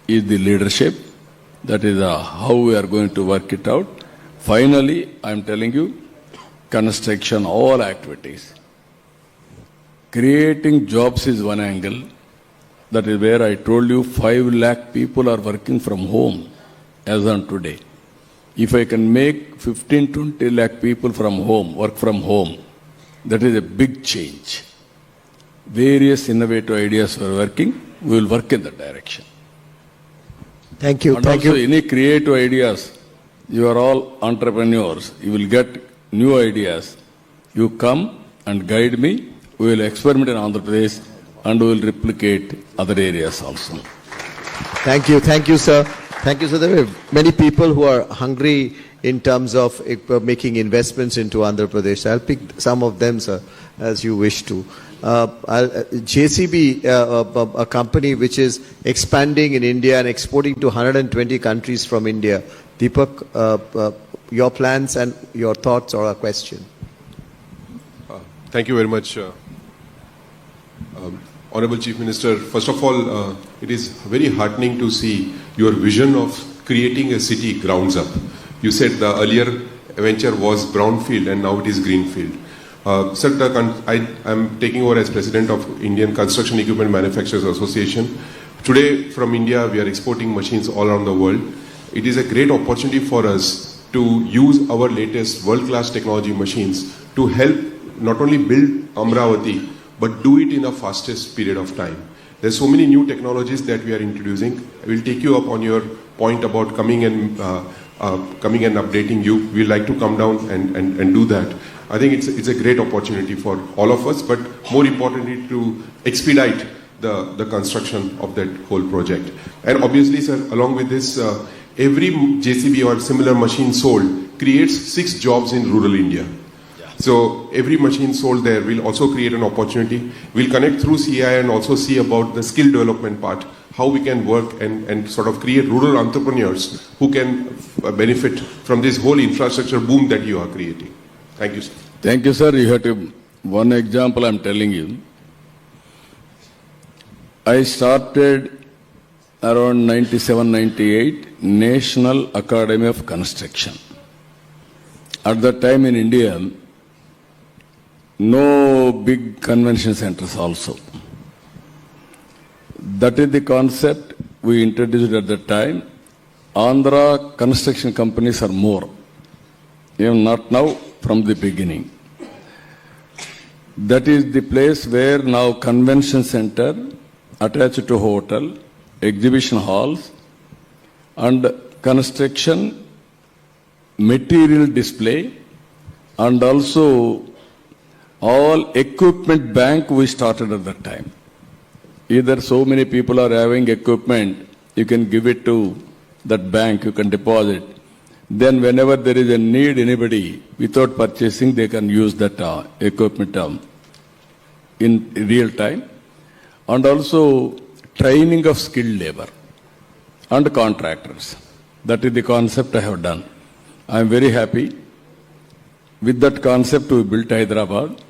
is the leadership. That is how we are going to work it out. Finally, I am telling you, construction, all activities. Creating jobs is one angle. That is where I told you 5 lakh people are working from home as on today. If I can make 15-20 lakh people from home, work from home, that is a big change. Various innovative ideas we are working, we will work in that direction. Thank you. And Thank also you. any creative ideas, you are all entrepreneurs, you will get new ideas. You come and guide me, we will experiment in Andhra Pradesh and we will replicate other areas also. Thank you. Thank you, sir. Thank you, sir. There are many people who are hungry in terms of making investments into Andhra Pradesh. I'll pick some of them, sir, as you wish to. JCB, a company which is expanding in India and exporting to 120 countries from India. Deepak, your plans and your thoughts or a question? Thank you very much, Honorable Chief Minister. First of all, it is very heartening to see your vision of creating a city grounds up. You said the earlier venture was brownfield and now it is greenfield. Sir, I am taking over as President of Indian Construction Equipment Manufacturers Association. Today, from India, we are exporting machines all around the world. It is a great opportunity for us to use our latest world-class technology machines to help not only build Amravati, but do it in the fastest period of time. There's so many new technologies that we are introducing. I will take you up on your point about coming and updating you. We'd like to come down and do that. I think it's a great opportunity for all of us, but more importantly to expedite the construction of that whole project. And obviously, sir, along with this, every JCB or similar machine sold creates 6 jobs in rural India. So every machine sold there will also create an opportunity. We'll connect through CII and also see about the skill development part, how we can work and sort of create rural entrepreneurs who can benefit from this whole infrastructure boom that you are creating. Thank you, sir. Thank you, sir. You have to, one example I'm telling you. I started around 97-98 National Academy of Construction. At that time in India, no big convention centers also. That is the concept. we introduced at that time, Andhra construction companies are more. Even not now, from the beginning. That is the place where now convention center attached to hotel, exhibition halls, and construction material display, and also all equipment bank we started at that time. Either so many people are having equipment, you can give it to that bank, you can deposit. Then whenever there is a need, anybody, without purchasing, they can use that equipment in real time. And also training of skilled labor and contractors. That is the concept I have done. I am very happy. With that concept, we built Hyderabad.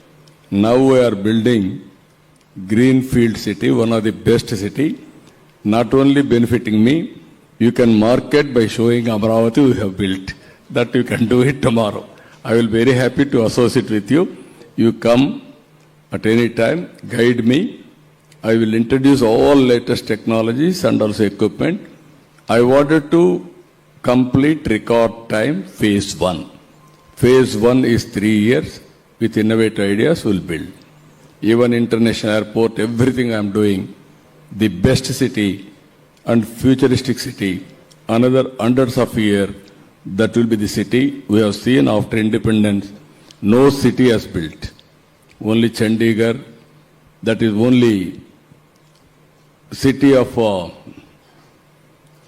Now we are building Greenfield city, one of the best city, not only benefiting me, you can market by showing Amravati we have built. That you can do it tomorrow. I will be very happy to associate with you. You come at any time, guide me. I will introduce all latest technologies and also equipment. I wanted to complete record time phase 1. Phase 1 is 3 years. With innovative ideas, we will build. Even international airport, everything I am doing, the best city and futuristic city, another hundreds of years, that will be the city we have seen after independence. No city has built. Only Chandigarh, that is only city of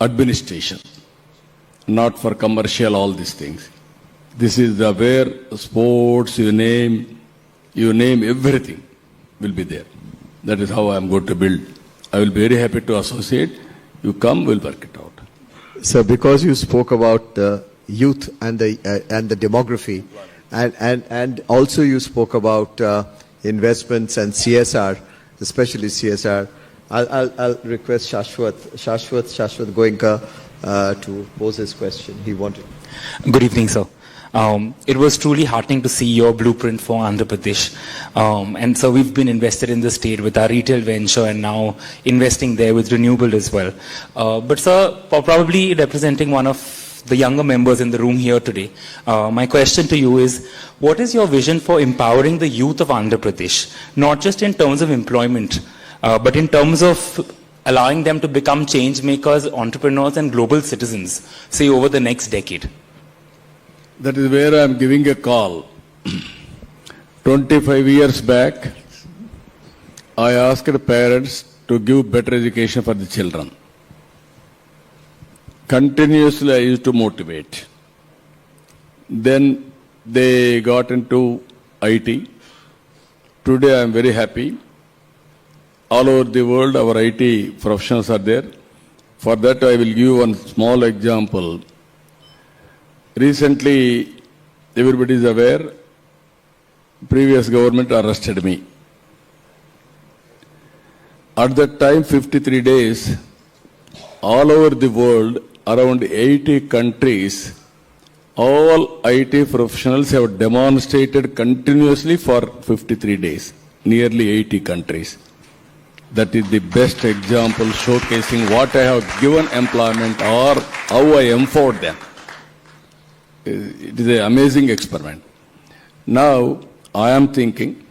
administration, not for commercial, all these things. This is the where sports, you name everything will be there. That is how I am going to build. I will be very happy to associate. You come, we'll work it out. So because you spoke about the youth and the demography, and also you spoke about investments and CSR, especially CSR, I'll request Shashwat Goenka to pose his question. He wanted. Good evening, sir. It was truly heartening to see your blueprint for Andhra Pradesh. And so we've been invested in the state with our retail venture and now investing there with renewable as well. But sir, probably representing one of the younger members in the room here today, my question to you is, what is your vision for empowering the youth of Andhra Pradesh? Not just in terms of employment, but in terms of allowing them to become change makers, entrepreneurs and global citizens, say over the next decade? That is where I am giving a call. 25 years back, I asked parents to give better education for the children. Continuously I used to motivate. Then they got into IT. Today I am very happy. All over the world our IT professionals are there. For that I will give one small example. Recently, everybody is aware, previous government arrested me. At that time, 53 days, all over the world, around 80 countries, all IT professionals have demonstrated continuously for 53 days, nearly 80 countries. That is the best example showcasing what I have given employment or how I empowered them. It is an amazing experiment. Now, I am thinking,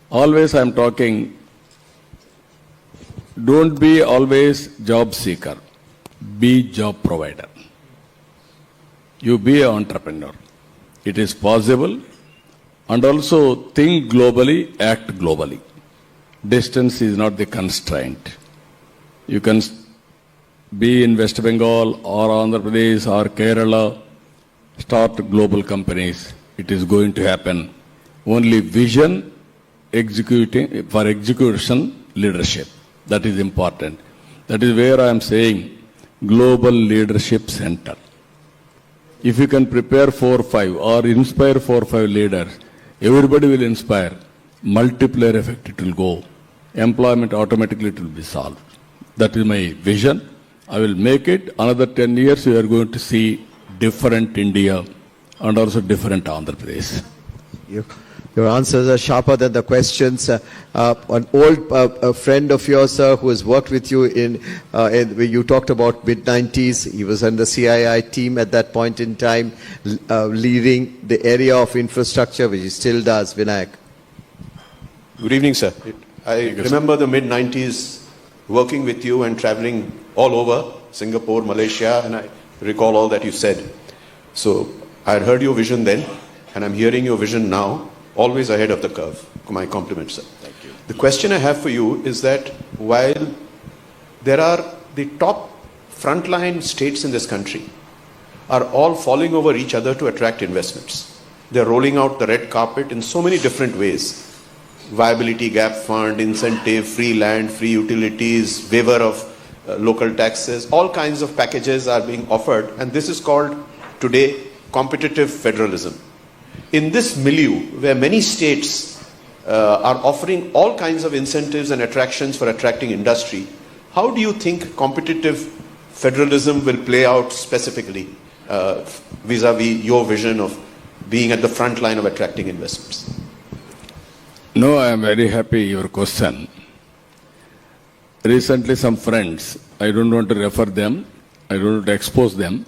always I am talking, don't be always job seeker, be job provider. You be an entrepreneur. It is possible, and also think globally, act globally. Distance is not the constraint. You can be in West Bengal or Andhra Pradesh or Kerala, start global companies. It is going to happen. Only vision, execution, leadership. That is important. That is where I am saying global leadership center. If you can prepare 4 or 5 or inspire 4 or 5 leaders, everybody will inspire. Multiplier effect it will go. Employment automatically it will be solved. That is my vision. I will make it. Another 10 years, we are going to see different India and also different Andhra Pradesh. Your answers are sharper than the questions. An old friend of yours, sir, who has worked with you you talked about mid-90s. He was on the CII team at that point in time, leading the area of infrastructure, which he still does. Vinayak. Good evening, sir. I remember the mid-90s working with you and traveling all over Singapore, Malaysia, and I recall all that you said. So I had heard your vision then, and I'm hearing your vision now, always ahead of the curve. My compliments, sir. Thank you. The question I have for you is that while there are the top frontline states in this country are all falling over each other to attract investments. They're rolling out the red carpet in so many different ways. Viability gap fund, incentive, free land, free utilities, waiver of local taxes, all kinds of packages are being offered, and this is called today competitive federalism. In this milieu, where many states are offering all kinds of incentives and attractions for attracting industry, how do you think competitive federalism will play out specifically vis-a-vis your vision of being at the front line of attracting investments? No, I am very happy your question. Recently some friends, I don't want to refer them, I don't want to expose them.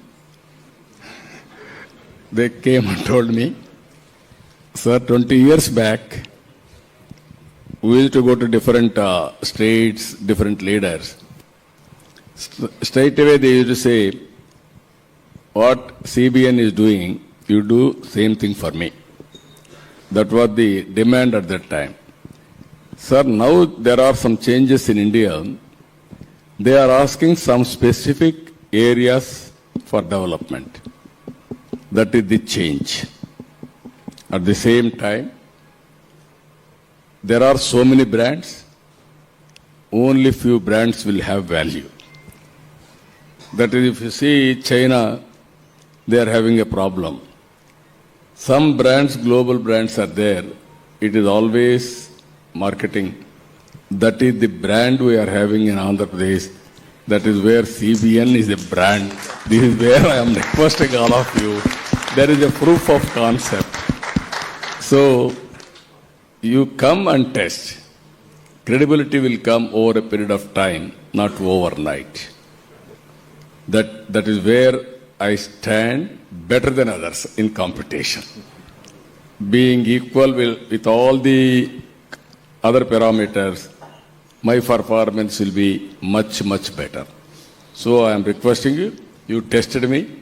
They came and told me, sir, 20 years back, we used to go to different states, different leaders. Straight away they used to say, what CBN is doing, you do same thing for me. That was the demand at that time. Sir, now there are some changes in India. They are asking some specific areas for development. That is the change. At the same time, there are so many brands, only few brands will have value. That is, if you see China, they are having a problem. Some brands, global brands are there. It is always marketing. That is the brand we are having in Andhra Pradesh. That is where CBN is a brand. This is where I am requesting all of you. There is a proof of concept. So, you come and test. Credibility will come over a period of time, not overnight. That is where I stand better than others in competition. Being equal with all the other parameters, my performance will be much, much better. So I am requesting you, you tested me.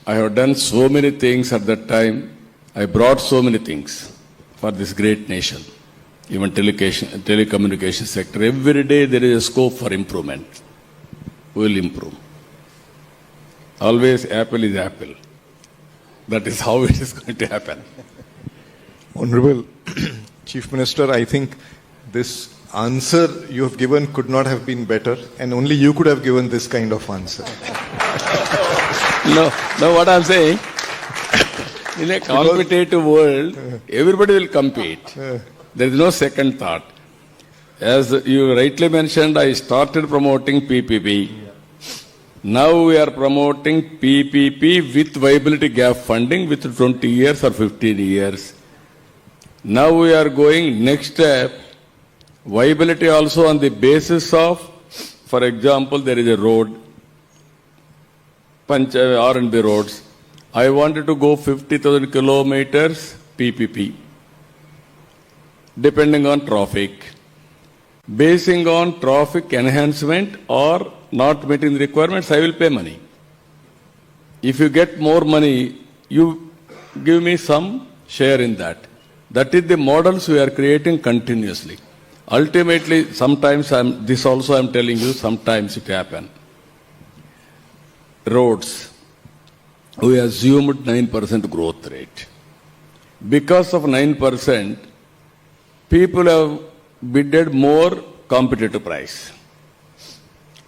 I have done so many things at that time. I brought so many things for this great nation. Even telecommunication sector. Every day there is a scope for improvement. We will improve. Always apple is apple. That is how it is going to happen. Honorable Chief Minister, I think this answer you have given could not have been better, and only you could have given this kind of answer. No, what I am saying, in a competitive world, everybody will compete. There is no second thought. As you rightly mentioned, I started promoting PPP. Now we are promoting PPP with viability gap funding with 20 years or 15 years. Now we are going next step, viability also on the basis of, for example, there is a road, R&B roads. I wanted to go 50,000 kilometers PPP, depending on traffic. Basing on traffic enhancement or not meeting the requirements, I will pay money. If you get more money, you give me some share in that. That is the models we are creating continuously. Ultimately, sometimes this also I am telling you, sometimes it happens. Roads, we assumed 9% growth rate. Because of 9%, people have bidded more competitive price.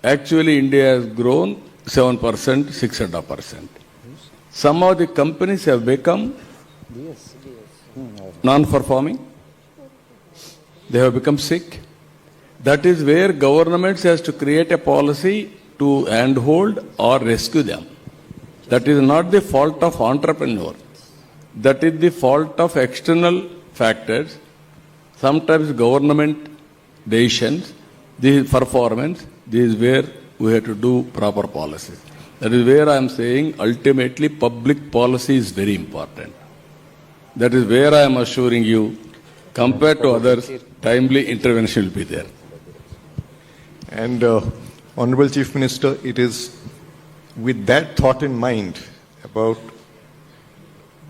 Actually, India has grown 7%, 6.5%. Some of the companies have become non-performing. They have become sick. That is where governments has to create a policy to handhold or rescue them. That is not the fault of entrepreneur. That is the fault of external factors, sometimes government decisions, this is performance, this is where we have to do proper policies. That is where I am saying ultimately public policy is very important. That is where I am assuring you, compared to others, timely intervention will be there. And Honorable Chief Minister, it is with that thought in mind about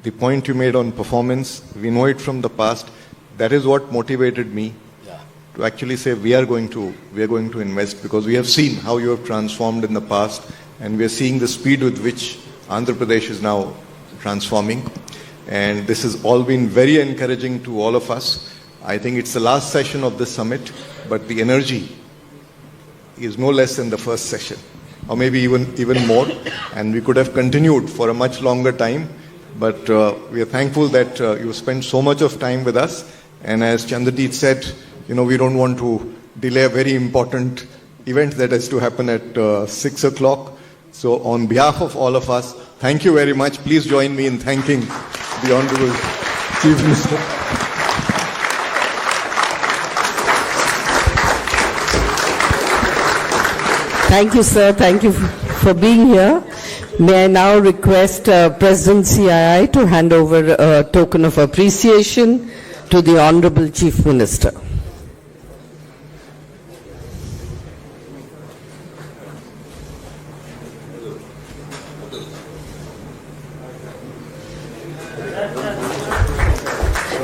the point you made on performance, we know it from the past, that is what motivated me to actually say we are going to invest, because we have seen how you have transformed in the past and we are seeing the speed with which Andhra Pradesh is now transforming. And this has all been very encouraging to all of us. I think it's the last session of this summit, but the energy is no less than the first session, or maybe even more, and we could have continued for a much longer time, but we are thankful that you spent so much of time with us. And as Chandradeep said, we don't want to delay a very important event that has to happen at 6 o'clock. So on behalf of all of us, thank you very much. Please join me in thanking the Honorable Chief Minister. Thank you, sir. Thank you for being here. May I now request President CII to hand over a token of appreciation to the Honorable Chief Minister.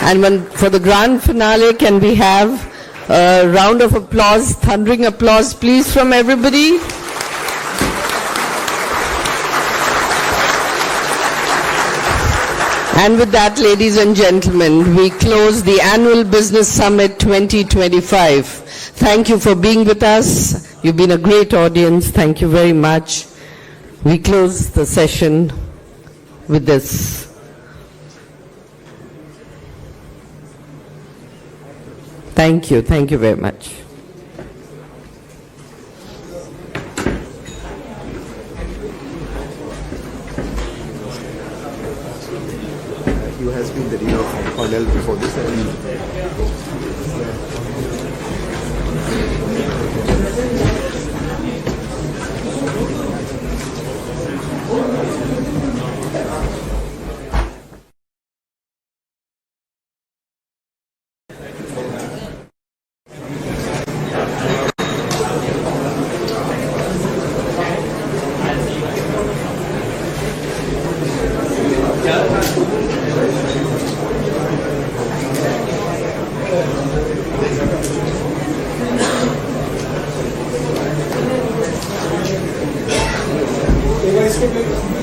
And for the grand finale, can we have a round of applause, thundering applause, please, from everybody? And with that, ladies and gentlemen, we close the Annual Business Summit 2025. Thank you for being with us. You've been a great audience. Thank you very much. We close the session with this. Thank you. Thank you very much. You has been the dean of Cornell before this.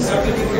Certificate